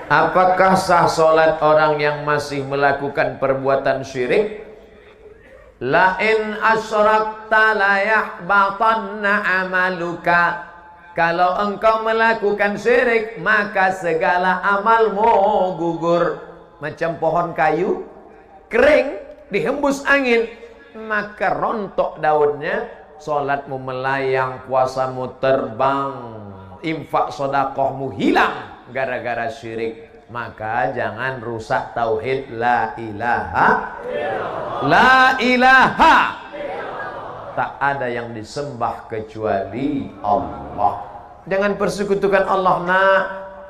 Apakah sah solat orang yang masih melakukan perbuatan syirik? La in asyrakta la yahbatanna amaluka. Kalau engkau melakukan syirik, maka segala amalmu gugur. Macam pohon kayu kering, dihembus angin, maka rontok daunnya. Solatmu melayang, puasamu terbang, infak sodakohmu hilang gara-gara syirik. Maka jangan rusak tauhid la ilaha la ilaha. Tak ada yang disembah kecuali Allah. Jangan persekutukan Allah. Nah,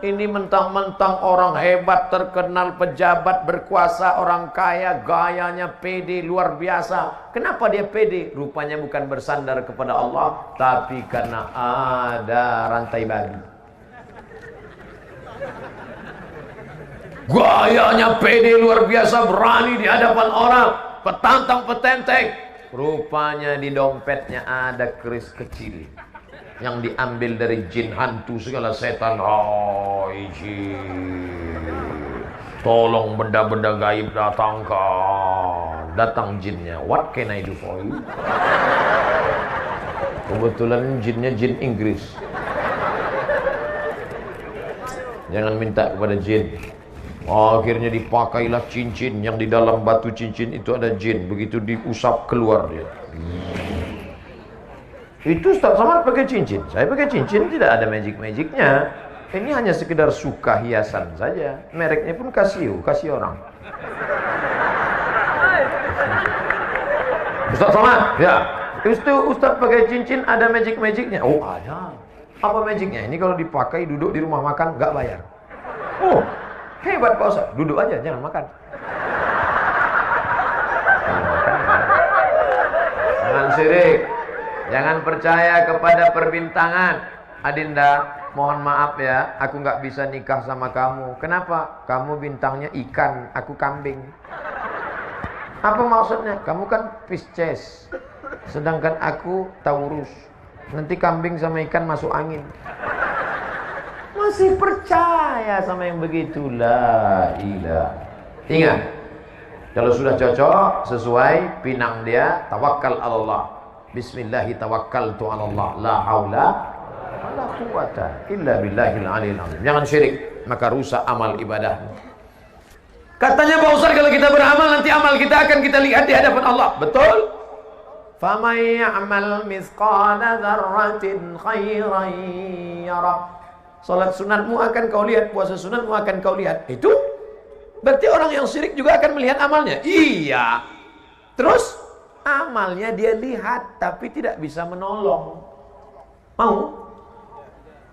ini mentang-mentang orang hebat, terkenal, pejabat, berkuasa, orang kaya, gayanya pede luar biasa. Kenapa dia pede? Rupanya bukan bersandar kepada Allah, tapi karena ada rantai bagi. Gayanya pede luar biasa, berani di hadapan orang, petantang petenteng. Rupanya di dompetnya ada keris kecil yang diambil dari jin, hantu, segala setan. Hai jin, tolong benda-benda gaib datangkan. Datang jinnya, what can I do for you? Kebetulan jinnya jin Inggris. Jangan minta kepada jin. Akhirnya dipakailah cincin yang di dalam batu cincin itu ada jin. Begitu diusap keluar dia. Itu Ustaz Somad pakai cincin. Saya pakai cincin, tidak ada magic-magicnya. Ini hanya sekedar suka hiasan saja. Mereknya pun Casio, kasih orang. Ustaz Somad, ya. Itu Ustaz pakai cincin ada magic-magicnya. Oh ada. Apa magicnya? Ini kalau dipakai duduk di rumah makan nggak bayar. Oh. Hebat Pak Ustaz, duduk aja, jangan makan. Jangan syirik. Jangan percaya kepada perbintangan. Adinda, mohon maaf ya, aku nggak bisa nikah sama kamu. Kenapa? Kamu bintangnya ikan, aku kambing. Apa maksudnya? Kamu kan Pisces, sedangkan aku Taurus. Nanti kambing sama ikan masuk angin. Masih percaya sama yang begitulah. Ingat, kalau sudah cocok sesuai pinang dia, tawakal Allah. Bismillahi tawakkaltu ala Allah. La haula wala quwata illa billahil aliyil azim. Jangan syirik, maka rusak amal ibadah. Katanya Pak Ustaz, kalau kita beramal nanti amal kita akan kita lihat di hadapan Allah. Betul? Faman ya'mal mithqala dzarratin khairan yarah. Salat sunatmu akan kau lihat, puasa sunatmu akan kau lihat. Itu berarti orang yang syirik juga akan melihat amalnya. Iya. Terus amalnya dia lihat tapi tidak bisa menolong. Mau?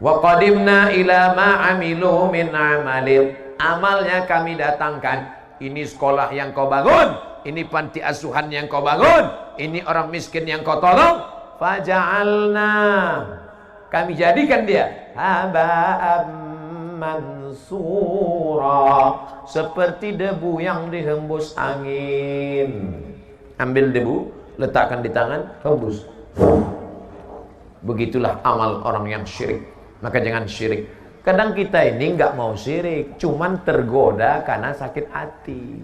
Wa qadimna ila ma amilu min amalin. Amalnya kami datangkan. Ini sekolah yang kau bangun, ini panti asuhan yang kau bangun, ini orang miskin yang kau tolong. Faja'alna, kami jadikan dia haba'am mansura, seperti debu yang dihembus angin. Ambil debu, letakkan di tangan, hembus. Begitulah amal orang yang syirik. Maka jangan syirik. Kadang kita ini nggak mau syirik, cuman tergoda karena sakit hati.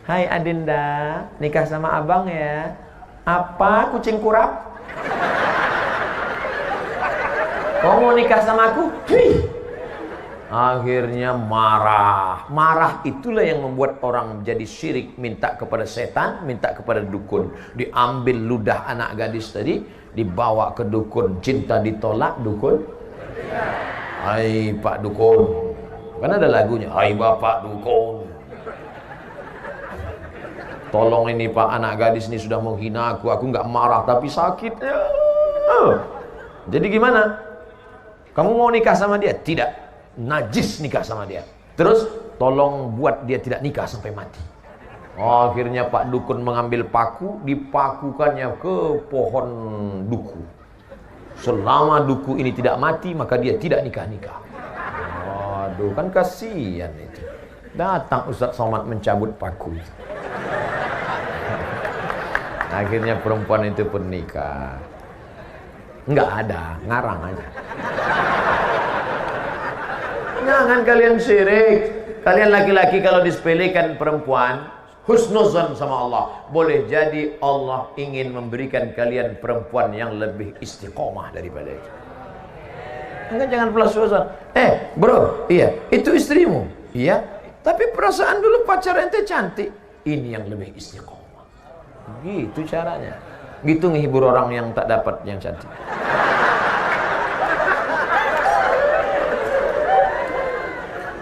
Hai Adinda, nikah sama abang ya. Apa kucing kurap? Kau mau nikah sama aku? Akhirnya marah. Marah itulah yang membuat orang jadi syirik. Minta kepada setan, minta kepada dukun. Diambil ludah anak gadis tadi, dibawa ke dukun. Cinta ditolak, dukun. Hai Pak Dukun. Kan ada lagunya, hai Bapak Dukun. Tolong ini Pak, anak gadis ini sudah menghina aku nggak marah tapi sakit. Jadi gimana? Kamu mau nikah sama dia? Tidak. Najis nikah sama dia. Terus tolong buat dia tidak nikah sampai mati. Akhirnya Pak Dukun mengambil paku, dipakukannya ke pohon duku. Selama duku ini tidak mati, maka dia tidak nikah-nikah. Waduh, kan kasihan itu. Datang Ustaz Somad mencabut paku itu. Akhirnya perempuan itu pun nikah. Enggak ada, ngarang aja. Jangan kalian syirik. Kalian laki-laki kalau disepelekan perempuan, husnuzan sama Allah. Boleh jadi Allah ingin memberikan kalian perempuan yang lebih istiqomah daripada itu. Enggak, jangan pelas-pelasan. Bro, iya, itu istrimu. Iya, tapi perasaan dulu pacar ente cantik. Ini yang lebih istiqomah. Gitu caranya. Gitu ngehibur orang yang tak dapat yang cantik.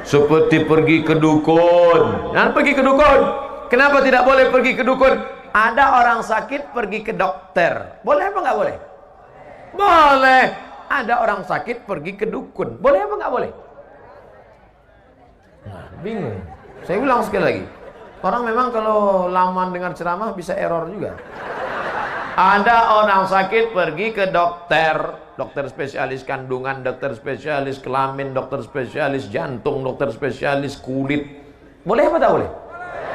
Seperti pergi ke dukun. Jangan pergi ke dukun. Kenapa tidak boleh pergi ke dukun? Ada orang sakit pergi ke dokter. Boleh apa nggak boleh? Boleh. Ada orang sakit pergi ke dukun. Boleh apa nggak boleh? Nah, bingung. Saya ulang sekali lagi. Orang memang kalau lama dengar ceramah bisa error juga. Ada orang sakit pergi ke dokter. Dokter spesialis kandungan, dokter spesialis kelamin, dokter spesialis jantung, dokter spesialis kulit. Boleh apa tak boleh?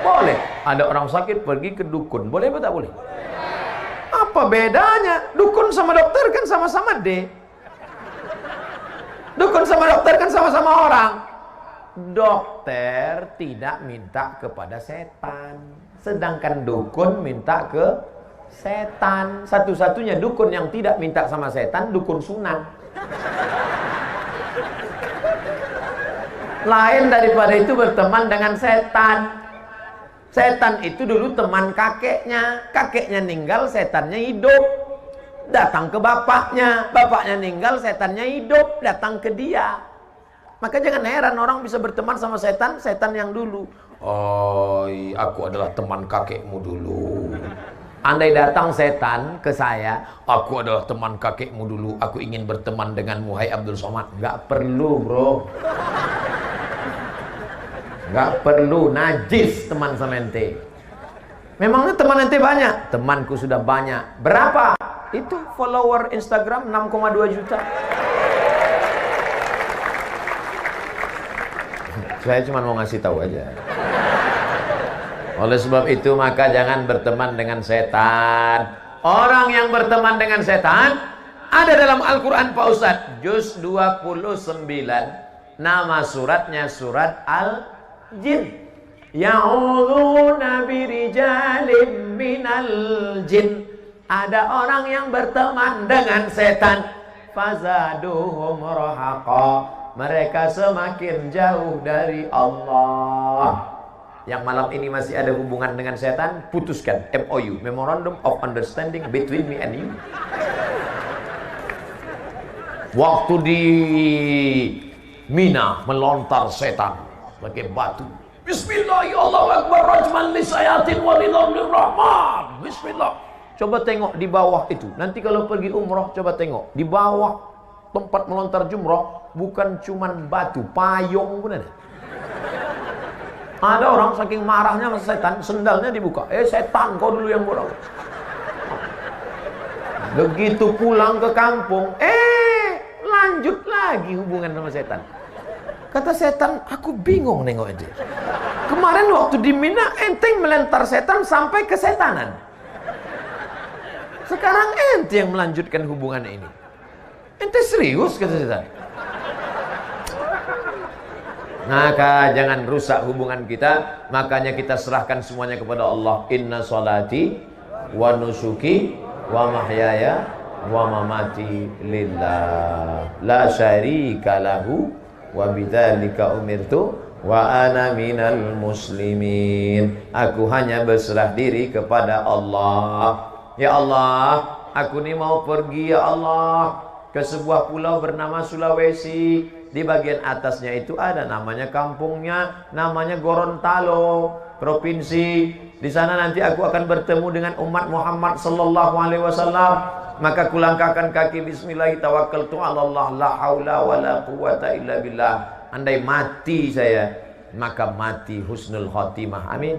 Boleh. Ada orang sakit pergi ke dukun. Boleh apa tak boleh? Apa bedanya? Dukun sama dokter kan sama-sama D. Dukun sama dokter kan sama-sama orang. Dokter tidak minta kepada setan, sedangkan dukun minta ke setan. Satu-satunya dukun yang tidak minta sama setan, dukun sunan. Lain daripada itu berteman dengan setan. Setan itu dulu teman kakeknya. Kakeknya ninggal, setannya hidup. Datang ke bapaknya. Bapaknya ninggal, setannya hidup. Datang ke dia. Maka jangan heran orang bisa berteman sama setan, setan yang dulu. Oh, aku adalah teman kakekmu dulu. Andai datang setan ke saya, aku adalah teman kakekmu dulu, aku ingin berteman denganmu, hai Abdul Somad. Nggak perlu, bro. Nggak perlu, najis teman sama ente. Memangnya teman ente banyak? Temanku sudah banyak. Berapa? Itu follower Instagram 6,2 juta. Saya cuma mau ngasih tahu aja. Oleh sebab itu maka jangan berteman dengan setan. Orang yang berteman dengan setan ada dalam Al-Quran Pak Ustadz, juz 29. Nama suratnya surat Al-Jin. Ya'udzuuna birijalim minal jin. Ada orang yang berteman dengan setan. Fazaduhum rahaqa. Mereka semakin jauh dari Allah. Yang malam ini masih ada hubungan dengan setan, putuskan MOU, Memorandum of Understanding between me and you. Waktu di Mina melontar setan pakai batu. Bismillahirrahmanirrahim. Bismillah. Coba tengok di bawah itu. Nanti kalau pergi umroh coba tengok di bawah tempat melontar jumroh bukan cuman batu, payung pun ada. Ada orang saking marahnya sama setan, sendalnya dibuka. Setan, kau dulu yang borong. Begitu pulang ke kampung, lanjut lagi hubungan sama setan. Kata setan, aku bingung nengok aja. Kemarin waktu di Mina, ente melentar setan sampai ke setanan. Sekarang ente yang melanjutkan hubungan ini. Ente serius, kata setan. Maka jangan rusak hubungan kita. Makanya kita serahkan semuanya kepada Allah. Inna salati wa nusuki wa mahyaya wa mamati lillah la syarika lahu wa bidzalika umirtu wa ana minal muslimin. Aku hanya berserah diri kepada Allah. Ya Allah, aku ini mau pergi ya Allah ke sebuah pulau bernama Sulawesi. Di bagian atasnya itu ada namanya kampungnya, namanya Gorontalo, provinsi. Di sana nanti aku akan bertemu dengan umat Muhammad sallallahu alaihi wasallam. Maka kulangkahkan kaki bismillah tawakkaltu 'ala Allah la haula wala quwata illa billah. Andai mati saya, maka mati husnul khotimah. Amin.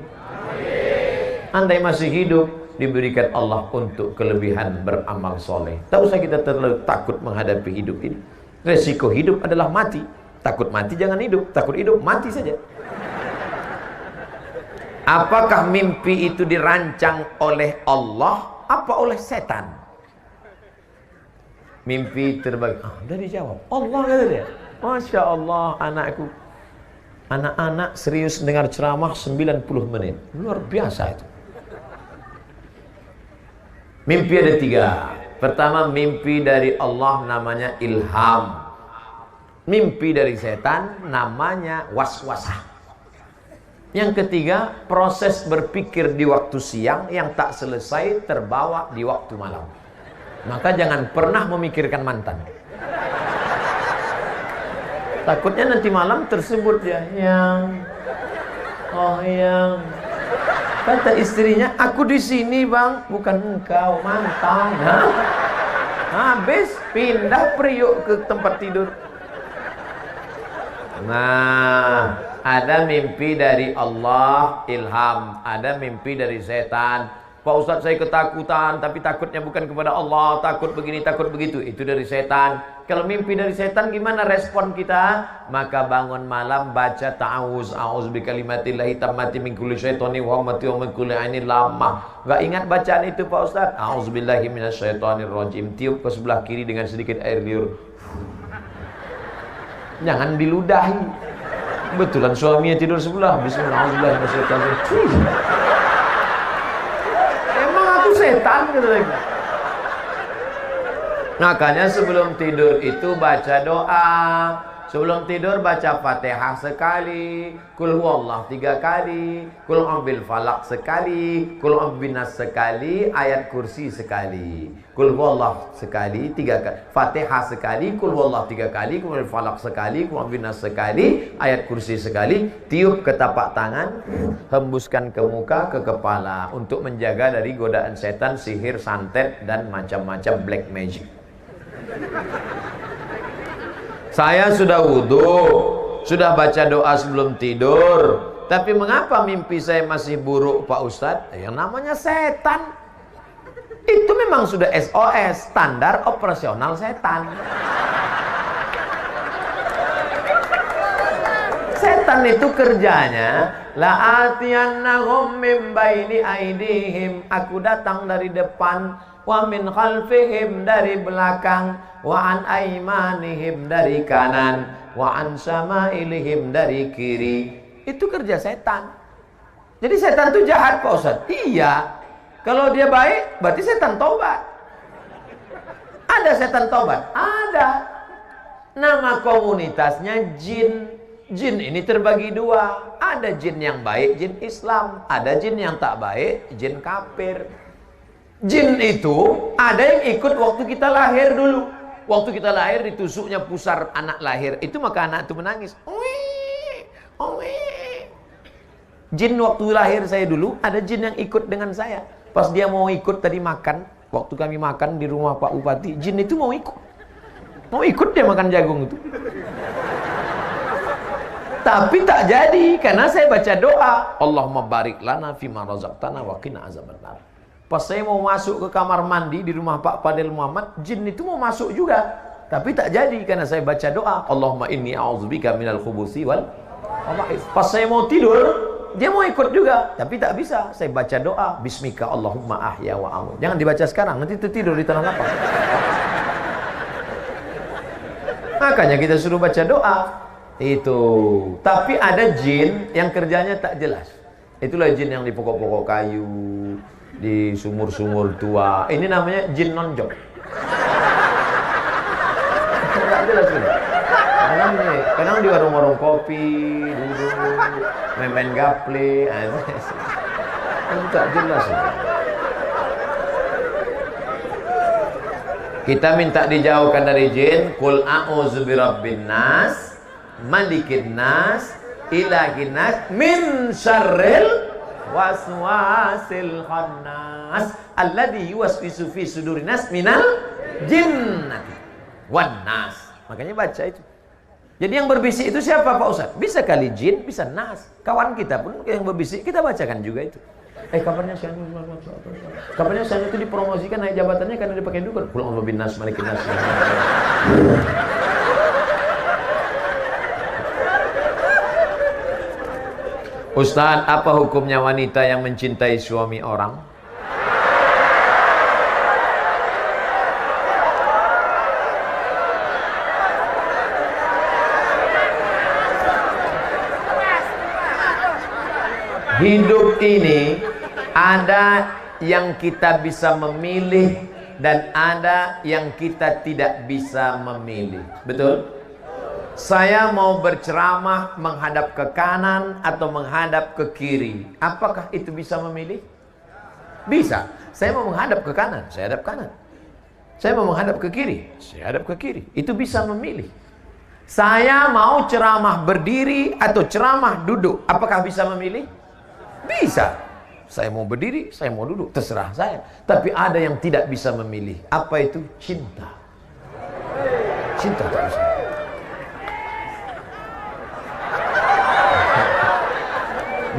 Andai masih hidup, diberikan Allah untuk kelebihan beramal soleh. Tak usah kita terlalu takut menghadapi hidup ini. Resiko hidup adalah mati. Takut mati jangan hidup. Takut hidup mati saja. Apakah mimpi itu dirancang oleh Allah apa oleh setan? Mimpi terbagi. Udah dijawab. Allah kata dia. Masya Allah anakku. Anak-anak serius dengar ceramah 90 menit. Luar biasa itu. Mimpi ada 3. Pertama, mimpi dari Allah namanya ilham. Mimpi dari setan namanya waswasah. Yang ketiga, proses berpikir di waktu siang yang tak selesai terbawa di waktu malam. Maka jangan pernah memikirkan mantan. Takutnya nanti malam tersebut ya, yang kata istrinya, aku di sini bang, bukan engkau, mantan. Habis pindah priuk ke tempat tidur. Nah, ada mimpi dari Allah, ilham. Ada mimpi dari setan. Pak Ustadz, saya ketakutan, tapi takutnya bukan kepada Allah, takut begini, takut begitu. Itu dari setan. Kalau mimpi dari setan, gimana respon kita? Maka bangun malam baca ta'awuz, a'udzu bikalimatillahi tammati min kulli syaitani wa hammati wa min kulli ainin lamah. Enggak ingat bacaan itu Pak Ustadz? A'udzubillahi minasyaitonirrajim. Tiup ke sebelah kiri dengan sedikit air liur. Jangan diludahi. Betulan suaminya tidur sebelah. Bismillahirrahmanirrahim. Emang aku setan gitu lagi. Makanya sebelum tidur itu baca doa. Sebelum tidur baca Fatihah sekali, Qul huwallah 3 kali, Qul a'udzu falaq sekali, Qul a'udzu binnas sekali, ayat kursi sekali. Qul huwallah sekali 3 kali, Fatihah sekali, Qul huwallah 3 kali, Qul falaq sekali, Qul a'udzu binnas sekali, ayat kursi sekali. Tiup ke tapak tangan, hembuskan ke muka, ke kepala untuk menjaga dari godaan setan, sihir, santet dan macam-macam black magic. Saya sudah wudhu, sudah baca doa sebelum tidur, tapi mengapa mimpi saya masih buruk Pak Ustadz? Yang namanya setan. Itu memang sudah SOS, standar operasional setan. Setan itu kerjanya la'atiyannahum min baini aidihim, aku datang dari depan, wa min khalfihim dari belakang, wa an aimanihim dari kanan, wa an samailihim dari kiri. Itu kerja setan. Jadi setan itu jahat Pak Ustadz? Iya. Kalau dia baik berarti setan tobat. Ada setan tobat? Ada. Nama komunitasnya jin. Jin ini terbagi 2. Ada jin yang baik, jin Islam. Ada jin yang tak baik, jin kafir. Jin itu ada yang ikut waktu kita lahir dulu. Waktu kita lahir ditusuknya pusar anak lahir, itu maka anak itu menangis. Jin waktu lahir saya dulu, ada jin yang ikut dengan saya. Pas dia mau ikut tadi makan, waktu kami makan di rumah Pak Bupati, jin itu mau ikut. Mau ikut dia makan jagung itu. Tapi tak jadi, karena saya baca doa, Allahumma barik lana fima razaqtana wa qina azabannar. Pas saya mau masuk ke kamar mandi di rumah Pak Fadil Muhammad, jin itu mau masuk juga. Tapi tak jadi karena saya baca doa, Allahumma inni a'udzubika minal khubuthi wal khaba'ith. Pas saya mau tidur, dia mau ikut juga, tapi tak bisa. Saya baca doa, bismika Allahumma ahya wa amut. Jangan dibaca sekarang, nanti tertidur di tanah lapang. Makanya kita suruh baca doa. Itu. Tapi ada jin yang kerjanya tak jelas. Itulah jin yang di pokok-pokok kayu, di sumur-sumur tua. Ini namanya jin nonjok. Enggak jelas ini. Kadang di warung-warung kopi, duduk, main gaple, tak jelas ini. Kita minta dijauhkan dari jin. Qul a'udzu birabbin nas, malikin nas, ilahin nas, min syarril waswasil khannas alladzi yuwaswisu fi sudurin nas minal jinnati wan nas. Makanya baca itu. Jadi yang berbisik itu siapa Pak Ustadz? Bisa kali jin, bisa nas. Kawan kita pun yang berbisik kita bacakan juga itu. Kabarnya saya itu dipromosikan naik jabatannya karena dipakai dukun. Qul a'udzu bin nas malikin nas. Ustaz, apa hukumnya wanita yang mencintai suami orang? Hidup ini ada yang kita bisa memilih dan ada yang kita tidak bisa memilih. Betul? Saya mau berceramah menghadap ke kanan atau menghadap ke kiri. Apakah itu bisa memilih? Bisa. Saya mau menghadap ke kanan, saya hadap kanan. Saya mau menghadap ke kiri, saya hadap ke kiri. Itu bisa memilih. Saya mau ceramah berdiri atau ceramah duduk. Apakah bisa memilih? Bisa. Saya mau berdiri, saya mau duduk, terserah saya. Tapi ada yang tidak bisa memilih. Apa itu? Cinta. Cinta tak bisa.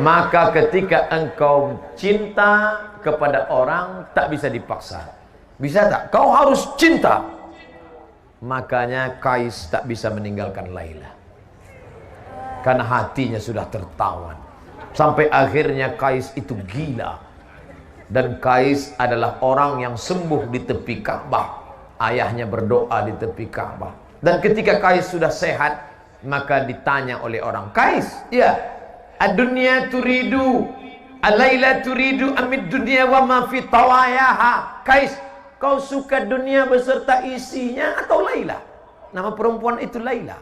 Maka ketika engkau cinta kepada orang, tak bisa dipaksa. Bisa tak? Kau harus cinta. Makanya Kais tak bisa meninggalkan Laila. Karena hatinya sudah tertawan. Sampai akhirnya Kais itu gila. Dan Kais adalah orang yang sembuh di tepi Ka'bah. Ayahnya berdoa di tepi Ka'bah. Dan ketika Kais sudah sehat, maka ditanya oleh orang, Kais, ya, ad-dunya turidu, al-laila turidu amid dunya wa ma fi tawayaha. Kais, kau suka dunia beserta isinya atau Laila? Nama perempuan itu Laila.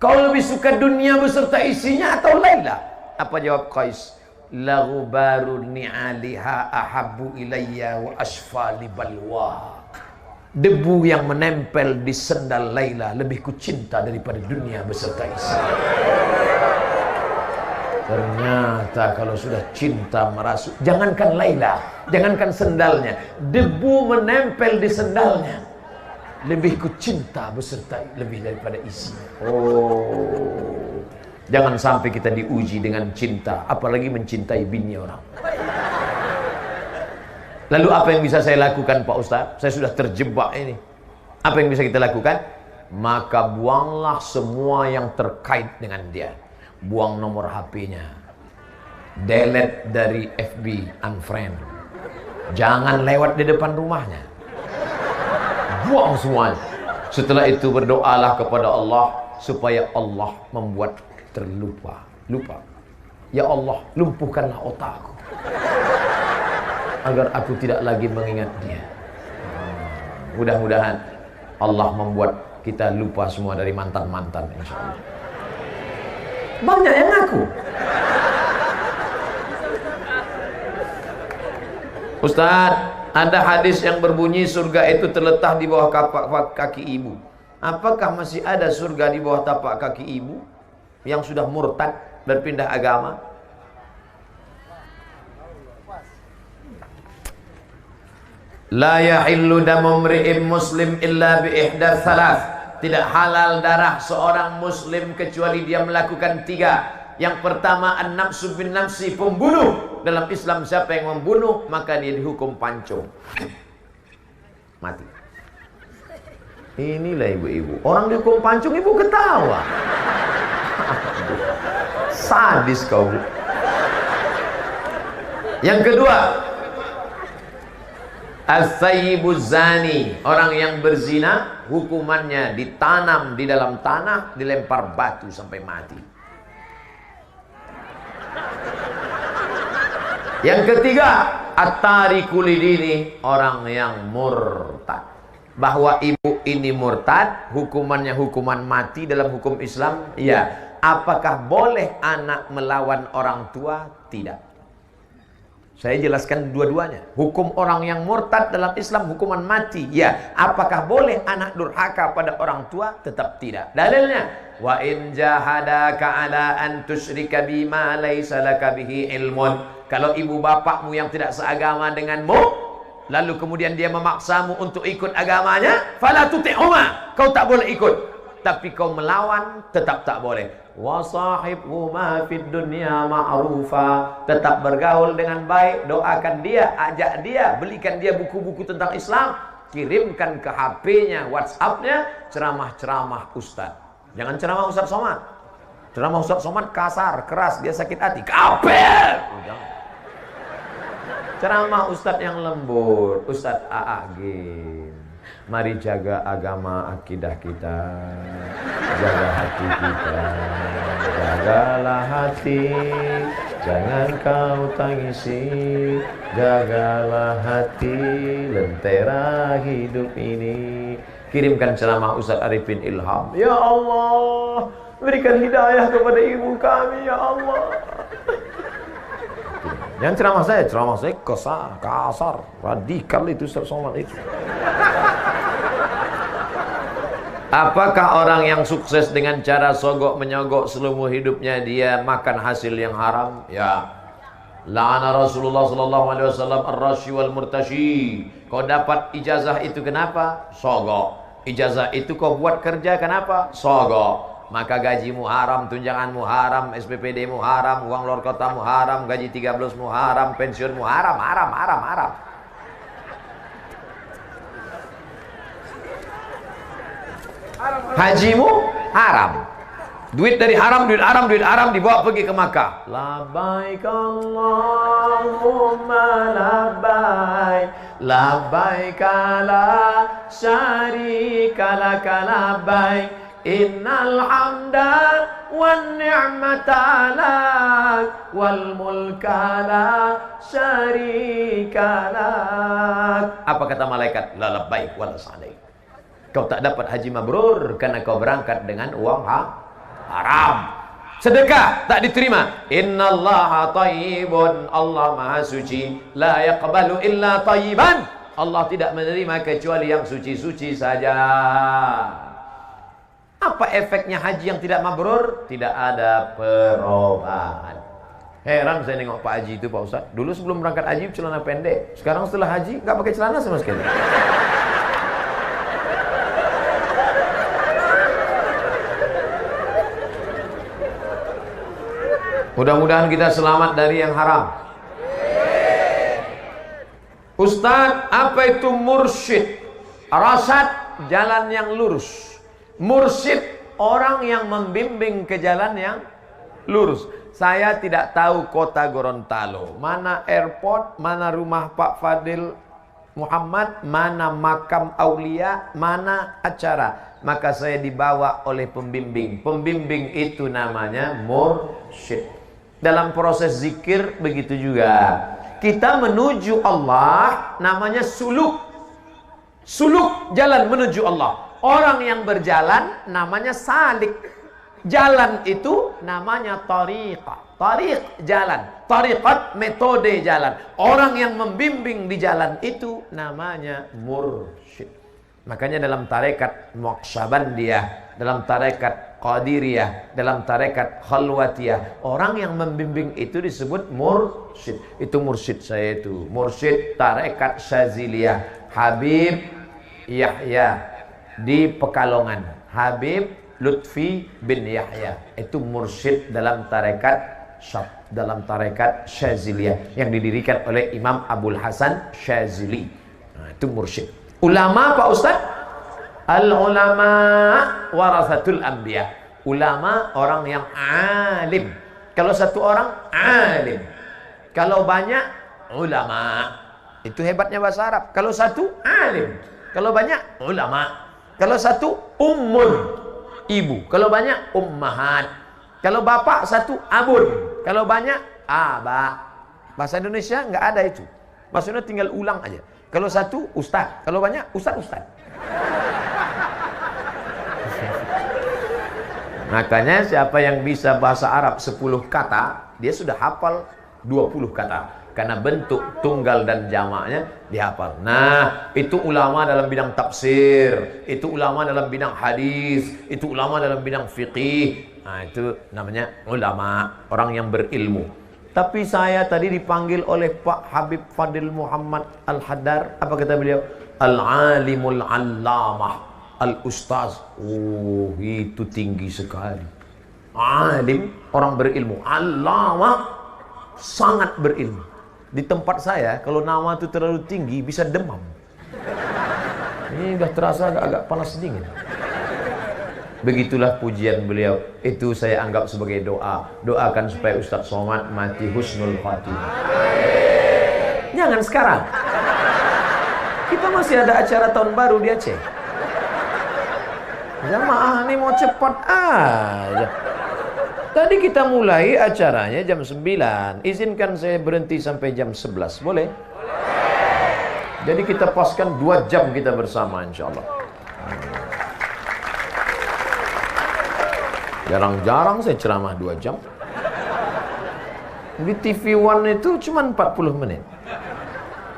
Kau lebih suka dunia beserta isinya atau Laila? Apa jawab Qais? La ghubaru ni'aliha ahabbu ilayya wa asfali balwa. Debu yang menempel di sendal Laila lebih kucinta daripada dunia beserta isi. Ternyata kalau sudah cinta merasuk, jangankan Laila, jangankan sendalnya, debu menempel di sendalnya lebih kucinta beserta lebih daripada isinya. Oh. Jangan sampai kita diuji dengan cinta, apalagi mencintai bini orang. Lalu apa yang bisa saya lakukan Pak Ustaz? Saya sudah terjebak ini. Apa yang bisa kita lakukan? Maka buanglah semua yang terkait dengan dia. Buang nomor HP-nya. Delete dari FB, unfriend. Jangan lewat di depan rumahnya. Buang semuanya. Setelah itu berdoalah kepada Allah supaya Allah membuat terlupa. Lupa. Ya Allah, lumpuhkanlah otakku agar aku tidak lagi mengingat dia. Mudah-mudahan Allah membuat kita lupa semua dari mantan-mantan, insya Allah. Banyak yang ngaku. Ustaz, ada hadis yang berbunyi surga itu terletak di bawah kaki ibu. Apakah masih ada surga di bawah tapak kaki ibu yang sudah murtad, berpindah agama? La yahillu damu mri'in muslim illa bi ihda thalath. Tidak halal darah seorang muslim kecuali dia melakukan 3. Yang pertama, an-nafsu bin nafsi, pembunuh. Dalam Islam siapa yang membunuh, maka dia dihukum pancung, mati. Inilah ibu-ibu, orang dihukum pancung, ibu ketawa. Sadis kau. Yang kedua, as-sayyibuz zani, orang yang berzina, hukumannya ditanam di dalam tanah, dilempar batu sampai mati. Yang ketiga, at-tariku lidini, orang yang murtad. Bahwa ibu ini murtad, hukumannya hukuman mati dalam hukum Islam. Ya. Apakah boleh anak melawan orang tua? Tidak. Saya jelaskan dua-duanya. Hukum orang yang murtad dalam Islam hukuman mati. Ya. Apakah boleh anak durhaka pada orang tua? Tetap tidak. Dalilnya, wa in jahadaka ala an tusyrika bima laisa laka bihi ilmun. Kalau ibu bapakmu yang tidak seagama denganmu, lalu kemudian dia memaksamu untuk ikut agamanya, fala tuti'huma, kau tak boleh ikut. Tapi kau melawan, tetap tak boleh. Wa sahibhuma fid dunya ma'rufa, tetap bergaul dengan baik, doakan dia, ajak dia, belikan dia buku-buku tentang Islam, kirimkan ke HP-nya, WhatsApp-nya, ceramah-ceramah Ustaz. Jangan ceramah Ustaz Somad. Ceramah Ustaz Somad kasar, keras, dia sakit hati, kafir. Jangan. Ceramah Ustadz yang lembut, Ustadz A'agin. Mari jaga agama akidah kita, jaga hati kita, jagalah hati Jangan kau tangisi, jagalah hati, lentera hidup ini. Kirimkan ceramah Ustaz Arifin Ilham. Ya Allah, berikan hidayah kepada ibu kami, ya Allah. Yang ceramah saya kasar, radikal itu Ustaz Somad itu. Apakah orang yang sukses dengan cara sogok menyogok seluruh hidupnya dia makan hasil yang haram? Ya. La'ana Rasulullah sallallahu alaihi wasallam ar-rashi wal murtashi. Kau dapat ijazah itu kenapa? Sogok. Ijazah itu kau buat kerja kenapa? Sogok. Maka gajimu haram, tunjanganmu haram, SPPD-mu haram, uang luar kotamu haram, gaji 13-mu haram, pensiunmu haram. Hajimu haram. Duit haram dibawa pergi ke Makkah. Labbaik Allahumma labbaik, labbaik la syarika laka labbaik, innal hamda wan ni'mata lak wal mulka la syarika lak. Apa kata malaikat? La labbaik wa la sa'daik. Kau tak dapat haji mabrur karena kau berangkat dengan uang haram. Sedekah tak diterima. Innallaha thayyibun, Allah maha suci. La yaqbalu illa thayyiban, Allah tidak menerima kecuali yang suci-suci saja. Apa efeknya haji yang tidak mabrur? Tidak ada perubahan. Heran saya nengok Pak Haji itu, Pak Ustaz. Dulu sebelum berangkat haji celana pendek, sekarang setelah haji nggak pakai celana sama sekali. Mudah-mudahan kita selamat dari yang haram. Ustaz, apa itu mursyid? Rasad, jalan yang lurus. Mursyid, orang yang membimbing ke jalan yang lurus. Saya tidak tahu kota Gorontalo, mana airport, mana rumah Pak Fadil Muhammad, mana makam aulia, mana acara. Maka saya dibawa oleh pembimbing. Pembimbing itu namanya mursyid. Dalam proses zikir begitu juga. Kita menuju Allah namanya suluk. Suluk, jalan menuju Allah. Orang yang berjalan namanya salik. Jalan itu namanya tariqah. Tariq, jalan. Tariqat, metode jalan. Orang yang membimbing di jalan itu namanya mursyid. Makanya dalam tarekat Naqsyabandiyah, dalam tarekat Qadiriyah, dalam tarekat Khalwatiyah, orang yang membimbing itu disebut mursyid. Itu mursyid saya itu. Mursyid tarekat Syaziliyah, Habib Yahya di Pekalongan. Habib Lutfi bin Yahya. Itu mursyid dalam tarekat Syaziliyah yang didirikan oleh Imam Abul Hasan Syazili. Nah, itu mursyid. Ulama Pak Ustaz? Al-ulama warasatul anbiya. Ulama orang yang alim. Kalau satu orang alim, kalau banyak ulama. Itu hebatnya bahasa Arab. Kalau satu alim, kalau banyak ulama. Kalau satu ummun, ibu. Kalau banyak ummahat. Kalau bapak satu abun. Kalau banyak aba. Bahasa Indonesia nggak ada itu. Maksudnya tinggal ulang aja. Kalau satu ustaz, kalau banyak ustaz. Makanya siapa yang bisa bahasa Arab 10 kata, dia sudah hafal 20 kata. Karena bentuk tunggal dan jamaknya dihafal. Nah, itu ulama dalam bidang tafsir, itu ulama dalam bidang hadis, itu ulama dalam bidang fiqih. Nah, itu namanya ulama, orang yang berilmu. Tapi saya tadi dipanggil oleh Pak Habib Fadil Muhammad Al-Haddar. Apa kata beliau? Al-alimul allamah, al-ustaz. Oh, itu tinggi sekali. Alim, orang berilmu. Allamah, sangat berilmu. Di tempat saya, kalau nama itu terlalu tinggi, bisa demam. Ini udah terasa agak panas dingin. Begitulah pujian beliau. Itu saya anggap sebagai doa. Doakan supaya Ustaz Somad mati husnul khatimah. Jangan sekarang. Kita masih ada acara tahun baru di Aceh. Jamaah ini mau cepat aja. Tadi kita mulai acaranya jam 9. Izinkan saya berhenti sampai jam 11. Boleh? Jadi kita paskan 2 jam kita bersama insya Allah. Jarang-jarang saya ceramah 2 jam. Di TV One itu cuma 40 menit.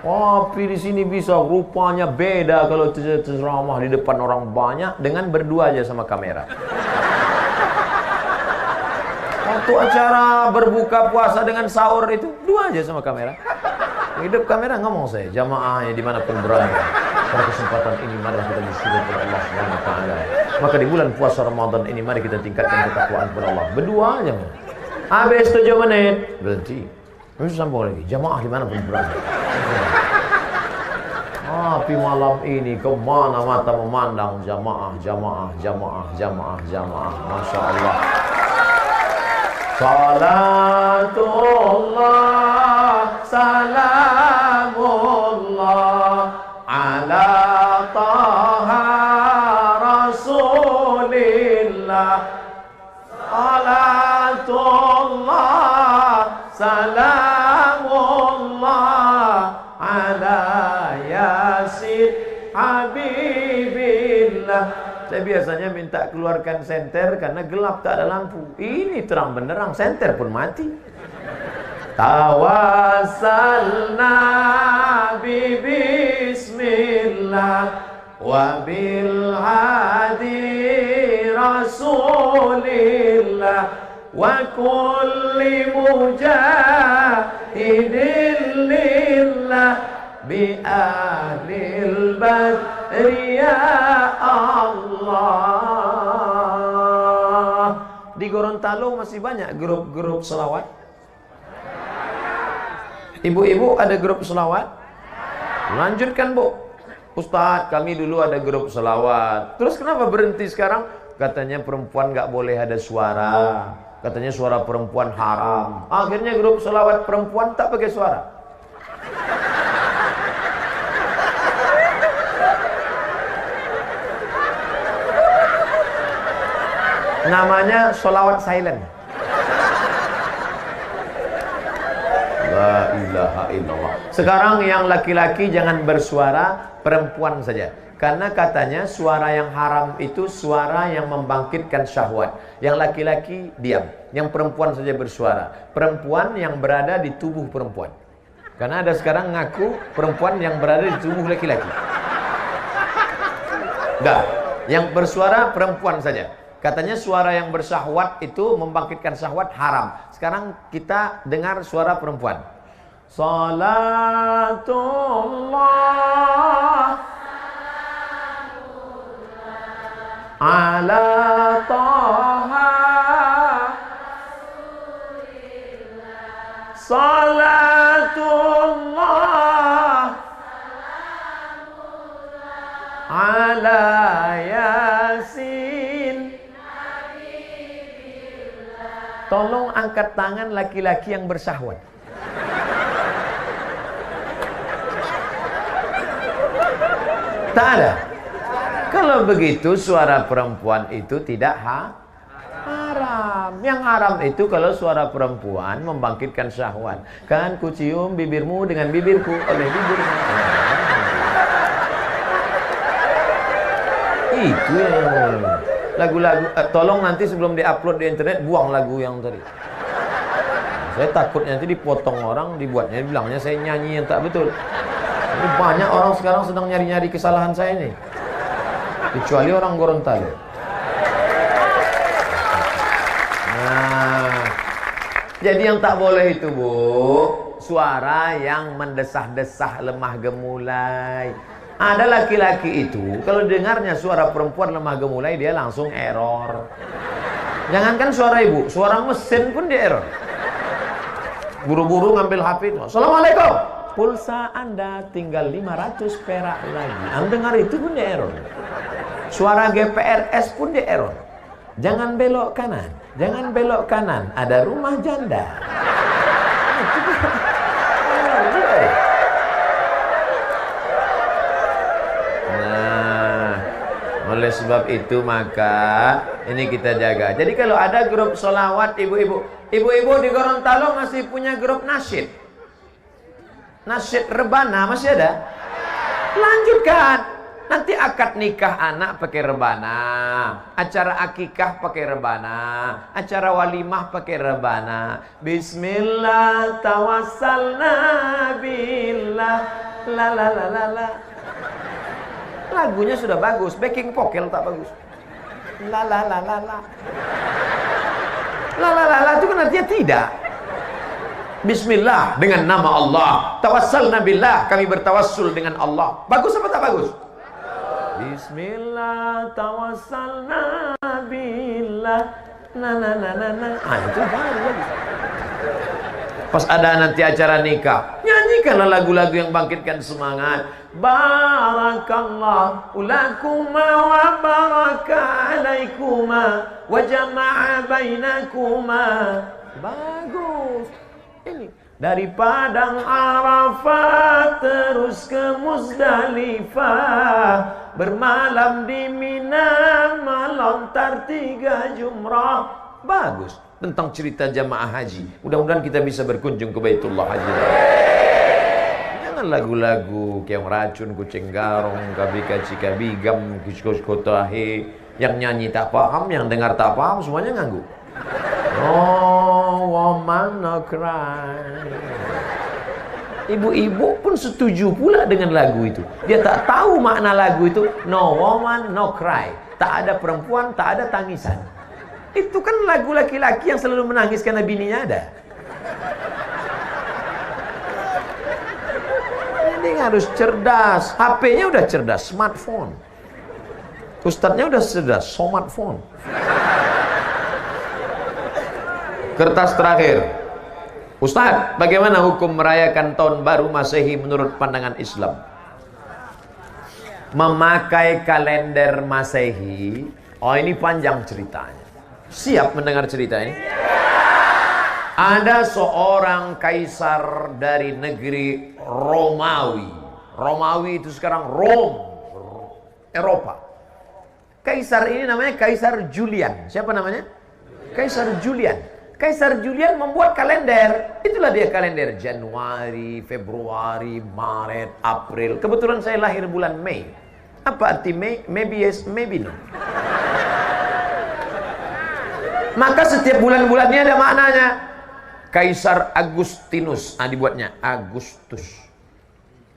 Tapi di sini bisa, rupanya beda kalau ceramah di depan orang banyak dengan berdua aja sama kamera. Waktu acara berbuka puasa dengan sahur itu 2 aja sama kamera. Hidup kamera ngomong saya, jamaahnya dimanapun berada. Pada kesempatan ini mari kita bersyukur kepada Allah Subhanahu wa taala. Maka di bulan puasa Ramadan ini mari kita tingkatkan ketakwaan kepada Allah. Berdua aja. Habis 7 menit berhenti. Terus sambung lagi, jamaah dimanapun berada. Tapi malam ini kemana mata memandang jamaah, jamaah, jamaah, jamaah, jamaah. Masya Allah. Salatullah, salamullah ala taha rasulillah. Salatullah, salamullah ala yasin habibillah. Saya biasanya minta keluarkan senter karena gelap, tak ada lampu. Ini terang benderang, senter pun mati. Tawassalna bi bismillah wa bil hadi rasulillah wa kulli mujahidin lillah bi ahlil badri ya Allah. Di Gorontalo masih banyak grup-grup selawat. Ibu-ibu ada grup selawat? Lanjutkan Bu. Ustadz, kami dulu ada grup selawat. Terus kenapa berhenti sekarang? Katanya perempuan gak boleh ada suara. Katanya suara perempuan haram. Akhirnya grup selawat perempuan tak pakai suara. Namanya solawat silent. La ilaha illallah. Sekarang yang laki-laki jangan bersuara, perempuan saja. Karena katanya suara yang haram itu suara yang membangkitkan syahwat. Yang laki-laki diam, yang perempuan saja bersuara. Perempuan yang berada di tubuh perempuan. Karena ada sekarang ngaku perempuan yang berada di tubuh laki-laki. Enggak, yang bersuara perempuan saja. Katanya suara yang bersyahwat itu membangkitkan syahwat haram. Sekarang kita dengar suara perempuan. Salatullah ala taha salatullah ala yasin. Tolong angkat tangan laki-laki yang bersyahwat. Tak ada. Kalau begitu suara perempuan itu tidak haram. Yang haram itu kalau suara perempuan membangkitkan syahwat. Kan ku cium bibirmu dengan bibirku oleh bibirmu. Itu yang lagu-lagu, tolong nanti sebelum diupload di internet buang lagu yang tadi. Saya takut nanti dipotong orang, dibuatnya bilangnya saya nyanyi yang tak betul. Jadi banyak orang sekarang sedang nyari-nyari kesalahan saya nih. Kecuali orang Gorontalo. Nah, jadi yang tak boleh itu Bu, suara yang mendesah-desah, lemah gemulai. Ada laki-laki itu, kalau dengarnya suara perempuan lemah gemulai, dia langsung error. Jangankan suara ibu, suara mesin pun dia error. Buru-buru ngambil HP itu. Assalamualaikum. Pulsa Anda tinggal 500 perak lagi. Anda dengar itu pun dia error. Suara GPRS pun dia error. Jangan belok kanan. Jangan belok kanan. Ada rumah janda. Oleh sebab itu maka Ini kita jaga. Jadi kalau ada grup solawat ibu-ibu di Gorontalo masih punya grup nasyid. Nasyid rebana masih ada? Lanjutkan. Nanti akad nikah anak pakai rebana, acara akikah pakai rebana, acara walimah pakai rebana. Bismillah tawassalna billah la la la la la. Lagunya sudah bagus, backing vocal tak bagus. La la la la la. La la la la itu kan artinya tidak. Bismillah dengan nama Allah. Tawassalna billah, kami bertawassul dengan Allah. Bagus apa tak bagus? Bismillah tawassalna billah na na na na na. Itu baru lagi. Pas ada nanti acara nikah, nyanyikanlah lagu-lagu yang bangkitkan semangat. Barakallahu lakuma wa baraka alaikuma wa jama'a bainakuma. Bagus. Ini dari Padang Arafah terus ke Muzdalifah, bermalam di Mina, melontar 3 jumrah. Bagus. Tentang cerita jamaah haji. Mudah-mudahan kita bisa berkunjung ke Baitullah Haji. Jangan lagu-lagu kayak racun, kucing garong, kabika cikabigam, kiskoskotahe. Yang nyanyi tak paham, yang dengar tak paham, semuanya nganggu. Oh, woman no cry. Ibu-ibu pun setuju pula dengan lagu itu. Dia tak tahu makna lagu itu. No woman no cry. Tak ada perempuan, tak ada tangisan. Itu kan lagu laki-laki yang selalu menangis karena bininya ada. Ini harus cerdas. HP-nya udah cerdas, smartphone. Ustadznya udah cerdas, smartphone. Kertas terakhir. Ustadz, bagaimana hukum merayakan tahun baru Masehi menurut pandangan Islam? Memakai kalender Masehi. Oh, ini panjang ceritanya. Siap mendengar cerita ini? Ada seorang kaisar dari negeri Romawi. Romawi itu sekarang Rome, Eropa. Kaisar ini namanya Kaisar Julian. Siapa namanya? Kaisar Julian. Kaisar Julian membuat kalender. Itulah dia kalender Januari, Februari, Maret, April. Kebetulan saya lahir bulan Mei. Apa arti Mei? Maybe yes, maybe no. Maka setiap bulan-bulannya ada maknanya. Kaisar Agustinus, dibuatnya Agustus.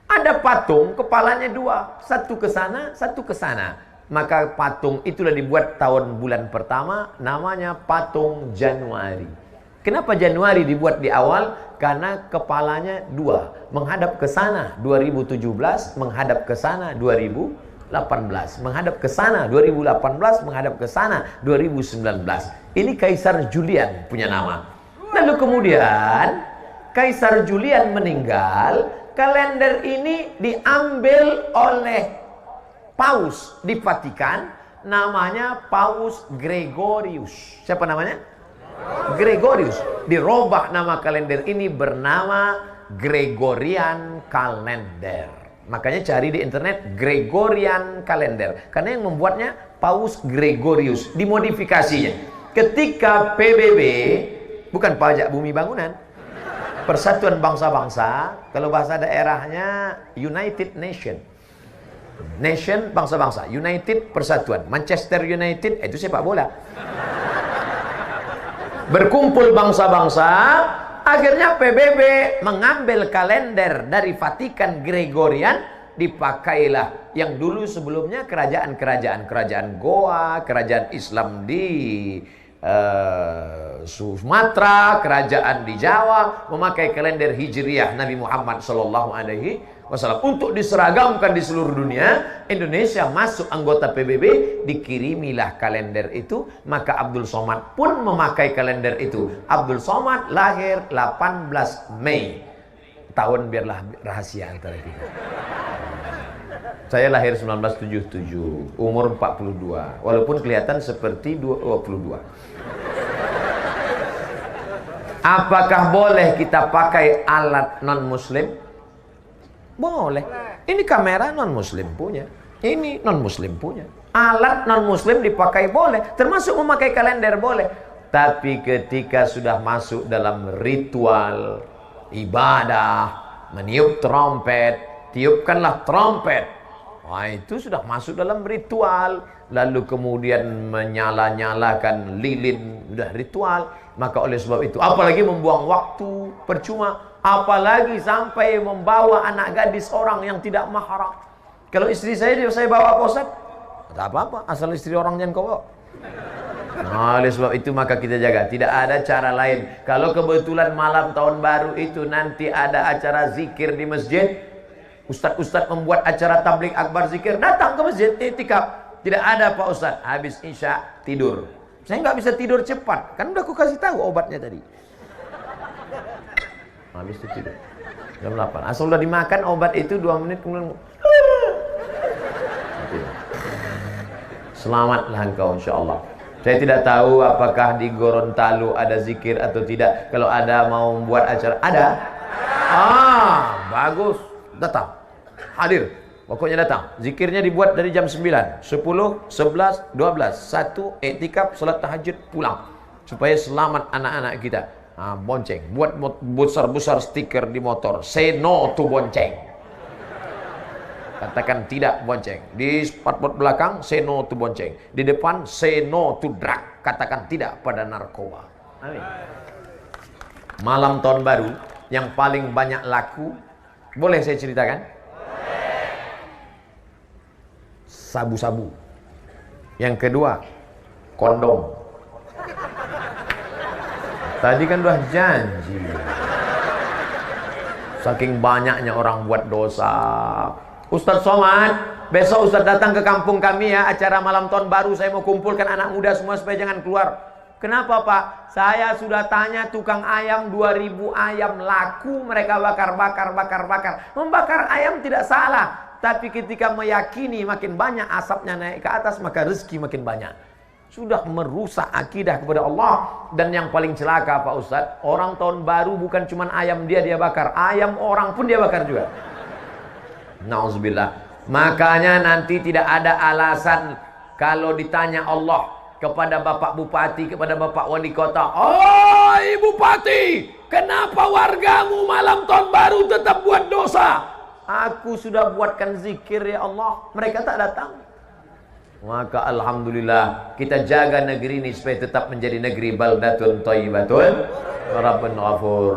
Ada patung, kepalanya 2, satu ke sana, satu ke sana. Maka patung itulah dibuat tahun bulan pertama, namanya patung Januari. Kenapa Januari dibuat di awal? Karena kepalanya 2, menghadap ke sana 2017, menghadap ke sana 2018, menghadap ke sana 2018, menghadap ke sana 2019. Ini Kaisar Julian punya nama. Lalu kemudian Kaisar Julian meninggal, kalender ini diambil oleh Paus di Vatikan, namanya Paus Gregorius. Siapa namanya? Gregorius. Dirubah nama kalender ini bernama Gregorian Calendar. Makanya cari di internet Gregorian Calendar. Karena yang membuatnya Paus Gregorius. Dimodifikasinya. Ketika PBB, bukan pajak bumi bangunan, Persatuan Bangsa-Bangsa, kalau bahasa daerahnya United Nation. Nation, bangsa-bangsa. United, persatuan. Manchester United, itu sepak bola. Berkumpul bangsa-bangsa, akhirnya PBB mengambil kalender dari Vatikan Gregorian, dipakailah yang dulu sebelumnya kerajaan Goa, kerajaan Islam di Sumatera, kerajaan di Jawa memakai kalender Hijriah Nabi Muhammad SAW untuk diseragamkan di seluruh dunia. Indonesia masuk anggota PBB, dikirimilah kalender itu. Maka Abdul Somad pun memakai kalender itu. Abdul Somad lahir 18 Mei. Tahun biarlah rahasia antara kita. Saya lahir 1977, umur 42. Walaupun kelihatan seperti 22. Apakah boleh kita pakai alat non-muslim? Boleh. Ini kamera non-muslim punya. Ini non-muslim punya. Alat non-muslim dipakai boleh, termasuk memakai kalender boleh. Tapi ketika sudah masuk dalam ritual ibadah, meniup trompet, tiupkanlah trompet, wah itu sudah masuk dalam ritual. Lalu kemudian menyala-nyalakan lilin, sudah ritual. Maka oleh sebab itu, apalagi membuang waktu percuma, apalagi sampai membawa anak gadis orang yang tidak mahram. Kalau istri saya bawa Pak Ustaz, tak apa-apa, asal istri orang jangan kau bawa. Nah, oleh sebab itu maka kita jaga, tidak ada cara lain. Kalau kebetulan malam tahun baru itu nanti ada acara zikir di masjid, ustaz-ustaz membuat acara tabligh akbar zikir, datang ke masjid iktikaf. Tidak ada Pak Ustaz, habis isya tidur. Saya nggak bisa tidur cepat, kan udah aku kasih tahu obatnya tadi. Habis itu tidur jam 8. Asal udah dimakan obat itu 2 menit kemudian selamatlah engkau insyaallah. Saya tidak tahu apakah di Gorontalo ada zikir atau tidak. Kalau ada mau membuat acara, ada? Bagus. Datang. Hadir. Pokoknya datang. Zikirnya dibuat dari jam 9, 10, 11, 12. 1 iktikaf, salat tahajud, pulang. Supaya selamat anak-anak kita. Bonceng. Buat besar-besar stiker di motor. Say no to bonceng. Katakan tidak bonceng. Di spotboard belakang, say no to bonceng. Di depan, say no to drug. Katakan tidak pada narkoba. Amin. Malam tahun baru yang paling banyak laku, boleh saya ceritakan? Sabu-sabu. Yang kedua, kondom. Tadi kan udah janji. Saking banyaknya orang buat dosa. Ustaz Somad, besok Ustaz datang ke kampung kami ya, acara malam tahun baru, saya mau kumpulkan anak muda semua supaya jangan keluar. Kenapa Pak? Saya sudah tanya tukang ayam, 2000 ayam laku, mereka bakar. Membakar ayam tidak salah. Tapi ketika meyakini makin banyak asapnya naik ke atas, maka rezeki makin banyak. Sudah merusak akidah kepada Allah. Dan yang paling celaka Pak Ustadz, orang tahun baru bukan cuma ayam dia bakar, ayam orang pun dia bakar juga. Nauzubillah. Makanya nanti tidak ada alasan kalau ditanya Allah kepada Bapak Bupati, kepada Bapak Wali Kota, "Oh Bupati, kenapa wargamu malam tahun baru tetap buat dosa?" Aku sudah buatkan zikir ya Allah, mereka tak datang. Maka alhamdulillah kita jaga negeri ini supaya tetap menjadi negeri baldatun thayyibatun rabbun ghafur.